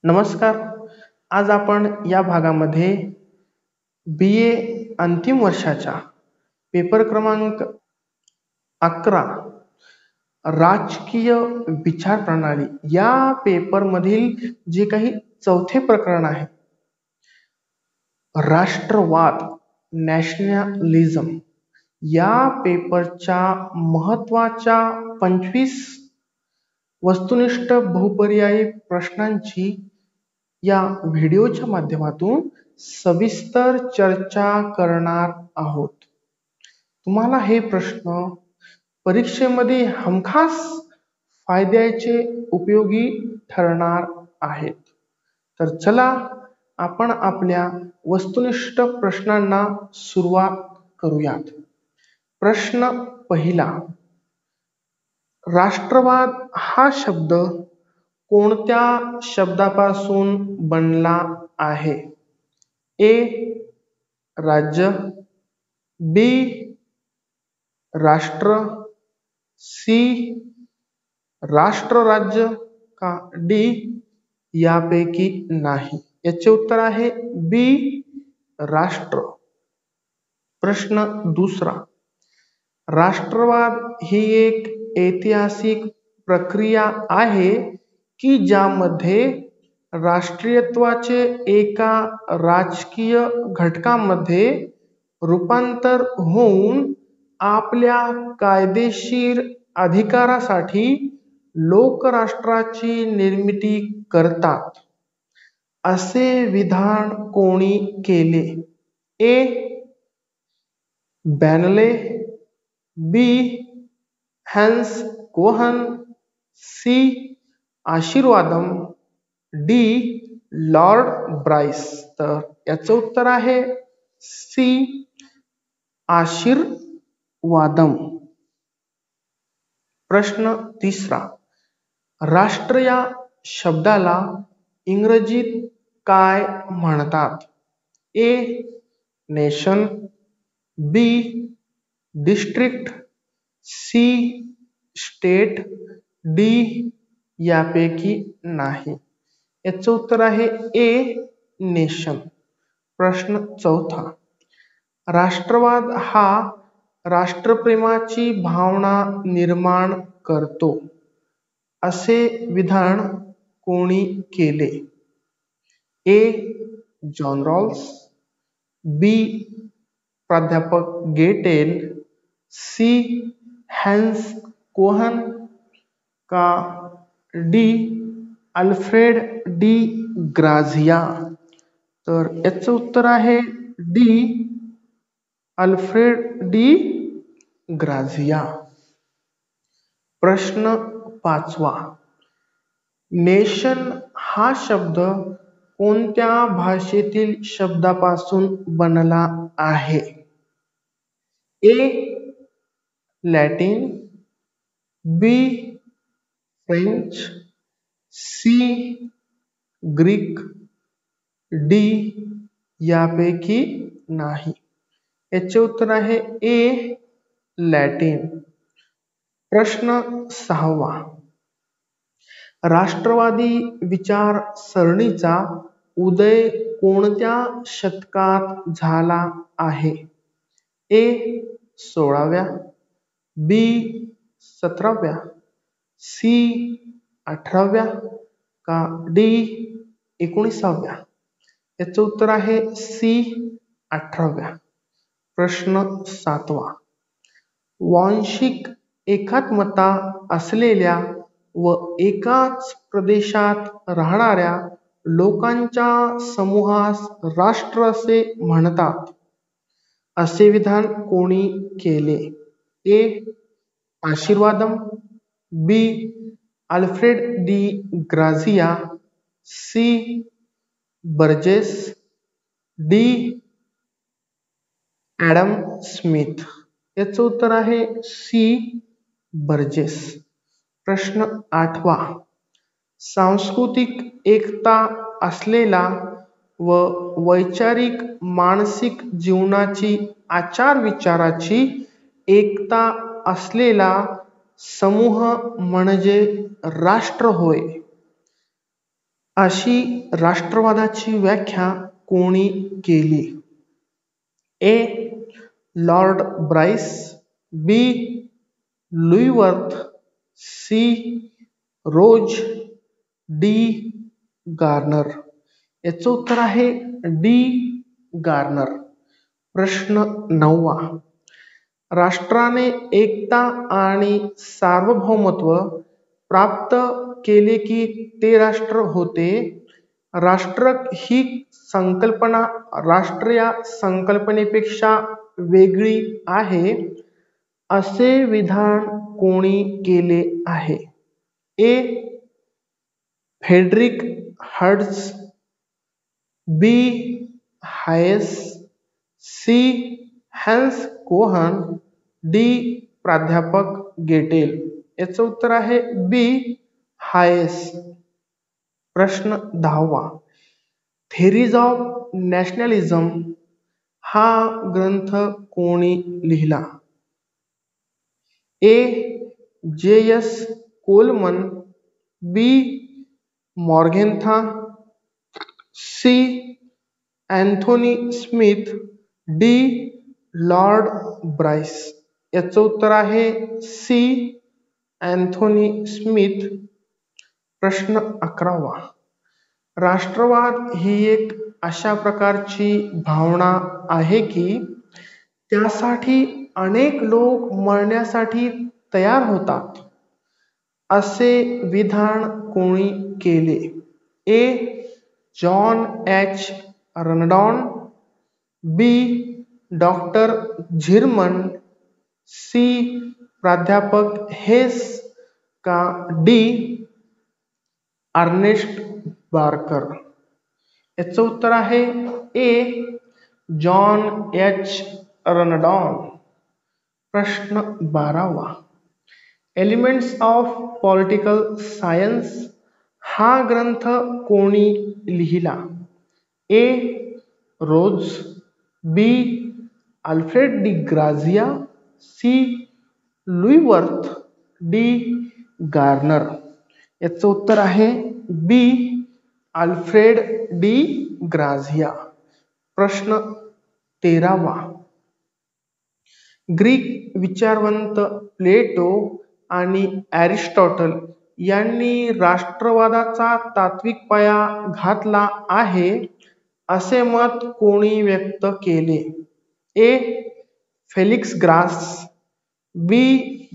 नमस्कार. आज आपण या भागामध्ये बी ए अंतिम वर्षाच्या पेपर क्रमांक 11 राजकीय विचार प्रणाली या पेपरमधील जे काही चौथे प्रकरण आहे, राष्ट्रवाद नॅशनलिझम, या पेपरच्या महत्वाच्या 25 वस्तुनिष्ठ बहुपर्यायी प्रश्नांची या व्हिडिओच्या माध्यमातून सविस्तर चर्चा करणार आहोत. तुम्हाला हे प्रश्न परीक्षेमध्ये हमखास फायद्याचे उपयोगी ठरणार आहेत. तर चला आपण आपल्या वस्तुनिष्ठ प्रश्नांना सुरुवात करूयात. प्रश्न पहिला. राष्ट्रवाद हा शब्द कोणत्या शब्दापासून बनला आहे? ए. राज्य, बी. राष्ट्र, सी. राष्ट्रराज्य का डी. यापैकी नाही? याचे उत्तर आहे बी. राष्ट्र. प्रश्न दुसरा. राष्ट्रवाद ही एक ऐतिहासिक प्रक्रिया आहे की ज्यामध्ये राष्ट्रीयत्वाचे एका राजकीय घटकामध्ये रूपांतर होऊन आपल्या कायदेशीर अधिकारासाठी लोक राष्ट्राची निर्मिती करतात, असे विधान कोणी केले? A. Banley, B. Hans Kohn, C. Asirvatham, D. Lord Bryce. तर याचं उत्तर आहे सी. आशीर्वादम. प्रश्न तिसरा. राष्ट्र या शब्दाला इंग्रजीत काय म्हणतात? A. Nation, B. District, C. State, D. यापैकी नाही? याचं उत्तर आहे ए. नेशन. प्रश्न चौथा. राष्ट्रवाद हा राष्ट्रप्रेमाची भावना निर्माण करतो, असे विधान कोणी केले? ए. John Rawls, B. प्राध्यापक गेटेल, सी. हॅन्स कोहन का डी. Alfred de Grazia? तर याचं उत्तर आहे डी. Alfred de Grazia. प्रश्न पाचवा. नेशन हा शब्द कोणत्या भाषेतील शब्दापासून बनला आहे? A. Latin, B. French, C. Greek, D. यापैकी नाही? याचे उत्तर आहे ए. लॅटिन. प्रश्न सहावा. राष्ट्रवादी विचारसरणीचा उदय कोणत्या शतकात झाला आहे? ए. 16व्या, बी. 17व्या, सी. 18व्या का डी. 19व्या? याचं उत्तर आहे सी. 18व्या. प्रश्न सातवा. वांशिक एकात्मता असलेल्या व एकाच प्रदेशात राहणाऱ्या लोकांच्या समूहास राष्ट्र असे म्हणतात, असे विधान कोणी केले? A. Asirvatham, B. Alfred de Grazia, C. Burgess, D. Adam Smith? याचं उत्तर आहे सी. बर्जेस. प्रश्न आठवा. सांस्कृतिक एकता असलेला व वैचारिक मानसिक जीवनाची आचार विचाराची एकता असलेला समूह म्हणजे राष्ट्र होय. अशी राष्ट्रवादाची व्याख्या कोणी केली? ए. लॉर्ड ब्राइस, बी. लुईवर्थ, सी. रोज, डी. गार्नर. याचं उत्तर आहे डी. गार्नर. प्रश्न 9वा. राष्ट्राने एकता आणि सार्वभौमत्व प्राप्त केले की ते राष्ट्र होते. राष्ट्र ही संकल्पना राष्ट्र या संकल्पनेपेक्षा वेगळी आहे असे विधान कोणी केले आहे? A. Frederick Hertz, B. Hayes, C. Hans Kohn, D. प्राध्यापक गेटेल. याचं उत्तर आहे बी. हायेस. प्रश्न 10वा. थेरीज ऑफ नॅशनलिझम हा ग्रंथ कोणी लिहिला? A. J S. Coleman, B. Morgenthau, C. Anthony Smith, D. Lord Bryce. याचं उत्तर आहे सी. Anthony Smith. प्रश्न 11वा. राष्ट्रवाद ही एक अशा प्रकारची भावना आहे की त्यासाठी अनेक लोक मरण्यासाठी तयार होतात असे विधान कोणी केले? A. John H. Rundon, B. Doctor Zimmern, C. प्राध्यापक हेस का डी. Ernest Barker. याचं उत्तर आहे ए. John H. रनडॉन. प्रश्न 12वा. एलिमेंट्स ऑफ पॉलिटिकल सायन्स हा ग्रंथ कोणी लिहिला? A. Rose, B. Alfred de Grazia, C. Louis Wirth, D. Garner. याचं उत्तर आहे बी. Alfred de Grazia. प्रश्न 13वा. ग्रीक विचारवंत प्लेटो आणि ॲरिस्टॉटल यांनी राष्ट्रवादाचा तात्विक पाया घातला आहे असे मत कोणी व्यक्त केले? ए. फेलिक्स ग्रास, बी.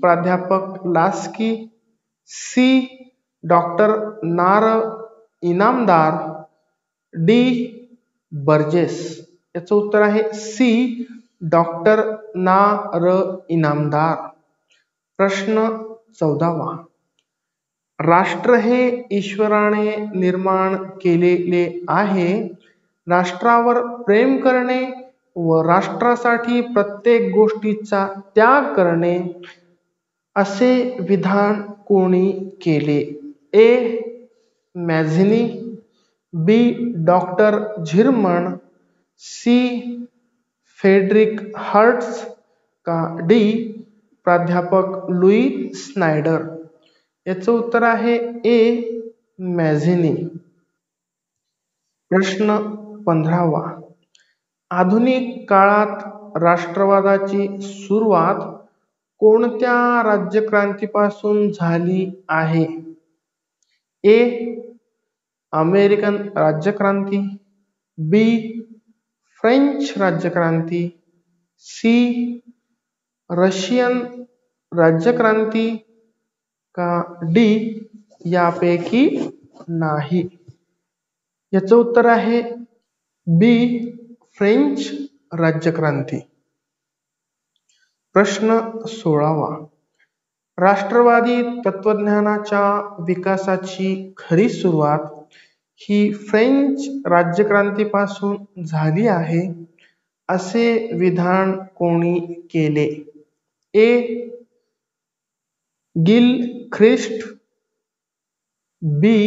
प्राध्यापक लास्की, सी. डॉक्टर नार इनामदार, डी. बर्जेस. याचं उत्तर आहे सी. डॉक्टर नार इनामदार. प्रश्न 14वा. राष्ट्र हे ईश्वराने निर्माण केलेले आहे. राष्ट्रावर प्रेम करणे व राष्ट्रासाठी प्रत्येक गोष्टीचा त्याग करणे असे विधान कोणी केले? A. Mazzini, B. Doctor Zimmern, C. Frederick Hertz का डी. प्राध्यापक लुई स्नायडर. याचं उत्तर आहे ए. मॅझिनी. प्रश्न 15वा. आधुनिक काळात राष्ट्रवादाची सुरुवात कोणत्या राज्यक्रांतीपासून झाली आहे? ए. अमेरिकन राज्यक्रांती, बी. फ्रेंच राज्यक्रांती, सी. रशियन राज्यक्रांती का डी. यापैकी नाही. याचं उत्तर आहे बी. फ्रेंच राज्यक्रांती. प्रश्न 16वा. राष्ट्रवादी तत्वज्ञानाच्या विकासाची खरी सुरुवात ही फ्रेंच राज्यक्रांतीपासून झाली आहे असे विधान कोणी केले? A. Gilchrist, B.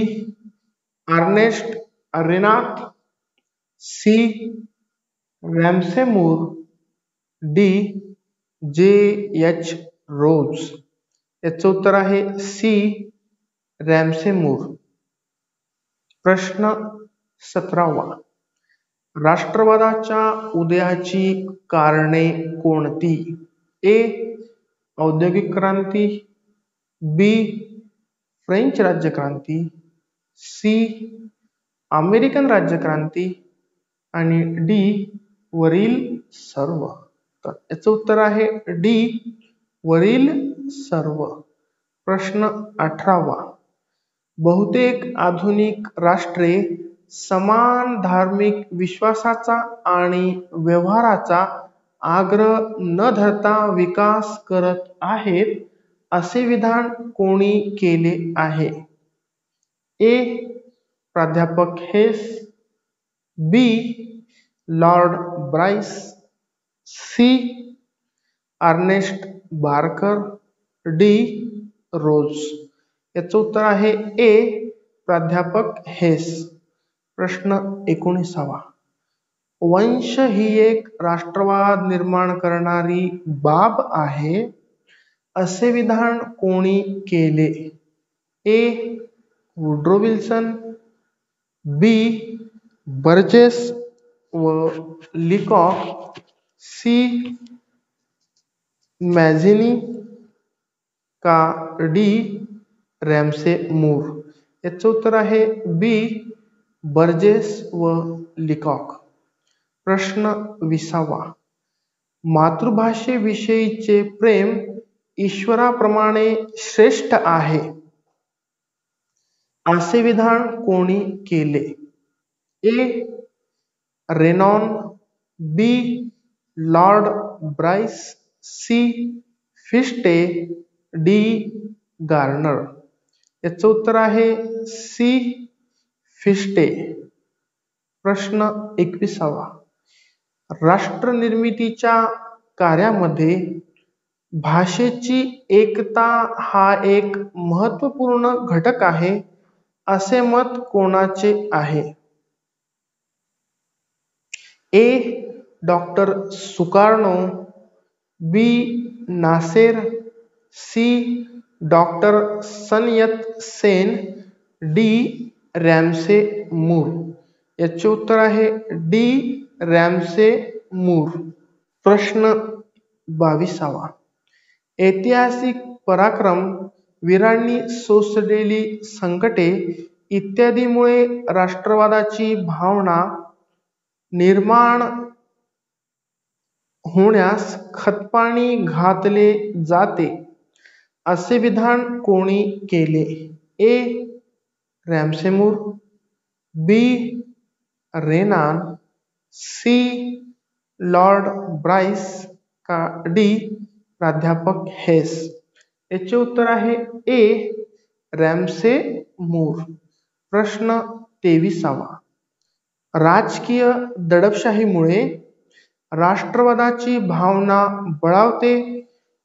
Ernest Renan, C. Ramsay Muir, D. J. H. Rose. याचं उत्तर आहे सी. Ramsay Moore. प्रश्न 17वा. राष्ट्रवादाच्या उदयाची कारणे कोणती? ए. औद्योगिक क्रांती, बी. फ्रेंच राज्यक्रांती, सी. अमेरिकन राज्यक्रांती आणि डी. वरील सर्व. तर याचं उत्तर आहे डी. वरील सर्व. प्रश्न 18वा. बहुतेक आधुनिक राष्ट्रे समान धार्मिक विश्वासाचा आणि व्यवहाराचा आग्रह न धरता विकास करत आहेत असे विधान कोणी केले आहे? ए. प्राध्यापक Hayes, B. Lord Bryce, C. Ernest Barker, D. Rose. याचं उत्तर आहे ए. प्राध्यापक हेस. प्रश्न 19वा. वंश ही एक राष्ट्रवाद निर्माण करणारी बाब आहे असे विधान कोणी केले? ए. वुड्रो विल्सन, बी. बर्जेस व लिकॉक, सी. मॅझिनी का डी. Ramsay Moore. याचं उत्तर आहे बी. बर्जेस व लिकॉक. प्रश्न 20वा. मातृभाषेविषयीचे प्रेम ईश्वराप्रमाणे श्रेष्ठ आहे असे विधान कोणी केले? A. Renan, B. Lord Bryce, C. Fichte, D. Garner. याचं उत्तर आहे सी. फिस्टे. प्रश्न 21वा. राष्ट्रनिर्मितीच्या कार्यामध्ये भाषेची एकता हा एक महत्त्वपूर्ण घटक आहे असे मत कोणाचे आहे? A. Doctor Sukarno, B. Nasser, C. Doctor Sun Yat Sen, D. Ramsay Moore. याचे उत्तर आहे डी. Ramsay Moore. प्रश्न 22वा. ऐतिहासिक पराक्रम, वीरांनी सोसलेली संकटे इत्यादीमुळे राष्ट्रवादाची भावना निर्माण होण्यास खतपाणी घातले जाते असे विधान कोणी केले? ए. रॅमसे मूर, बी. रेनान, सी. लॉर्ड ब्राइस का डी. प्राध्यापक हेस. याचे उत्तर आहे ए. Ramsay Moore. प्रश्न 23वा. राजकीय दडपशाहीमुळे राष्ट्रवादाची भावना बळावते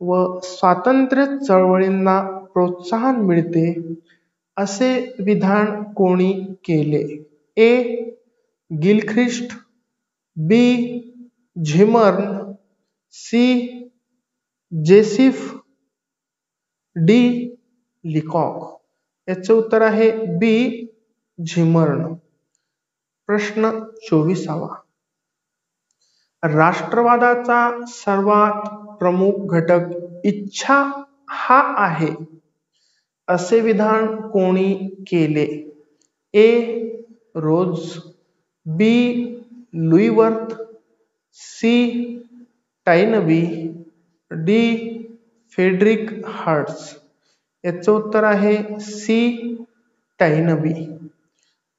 व स्वातंत्र्य चळवळींना प्रोत्साहन मिळते असे विधान कोणी केले? A. Gilchrist, B. झिमर्न, C. जेसिफ, D. Leacock. याचे उत्तर आहे बी. झिमर्न. प्रश्न 24वा. राष्ट्रवादाचा सर्वात प्रमुख घटक इच्छा हा आहे असे विधान कोणी केले? ए. Rose, B. लुईवर्थ, C. Toynbee, D. Frederick Hertz. याचं उत्तर आहे सी. टाईनबी.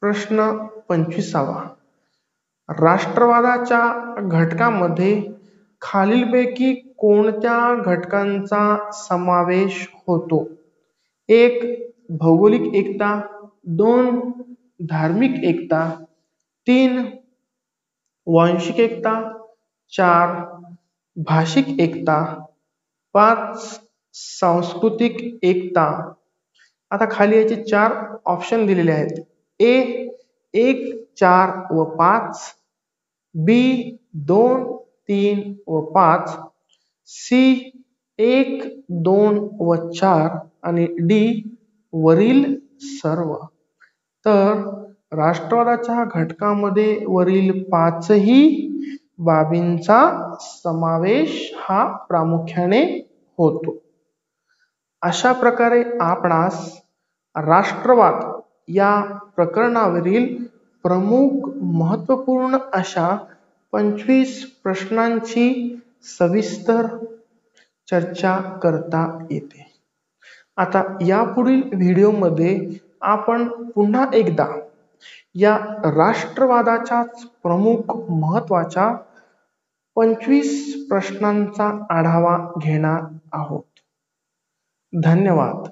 प्रश्न 25वा. राष्ट्रवादाच्या घटकामध्ये खालीलपैकी कोणत्या घटकांचा समावेश होतो? 1. भौगोलिक एकता, 2. धार्मिक एकता, 3. वांशिक एकता, 4. भाषिक एकता, 5. सांस्कृतिक एकता. आता खाली याचे 4 ऑप्शन दिलेले आहेत. ए. 1, 4 व 5, बी. 2, 3 व 5, सी. 1, 2 व 4 आणि डी. वरील सर्व. तर राष्ट्रवादाच्या घटकामध्ये वरील 5ही बाबींचा समावेश हा प्रामुख्याने होतो. अशा प्रकारे आपणास राष्ट्रवाद या प्रकरणावरील प्रमुख महत्वपूर्ण अशा 25 प्रश्नांची सविस्तर चर्चा करता येते. आता यापुढील व्हिडिओमध्ये आपण पुन्हा एकदा या राष्ट्रवादाच्याच प्रमुख महत्वाच्या 25 प्रश्नांचा आढावा घेणार आहोत. धन्यवाद.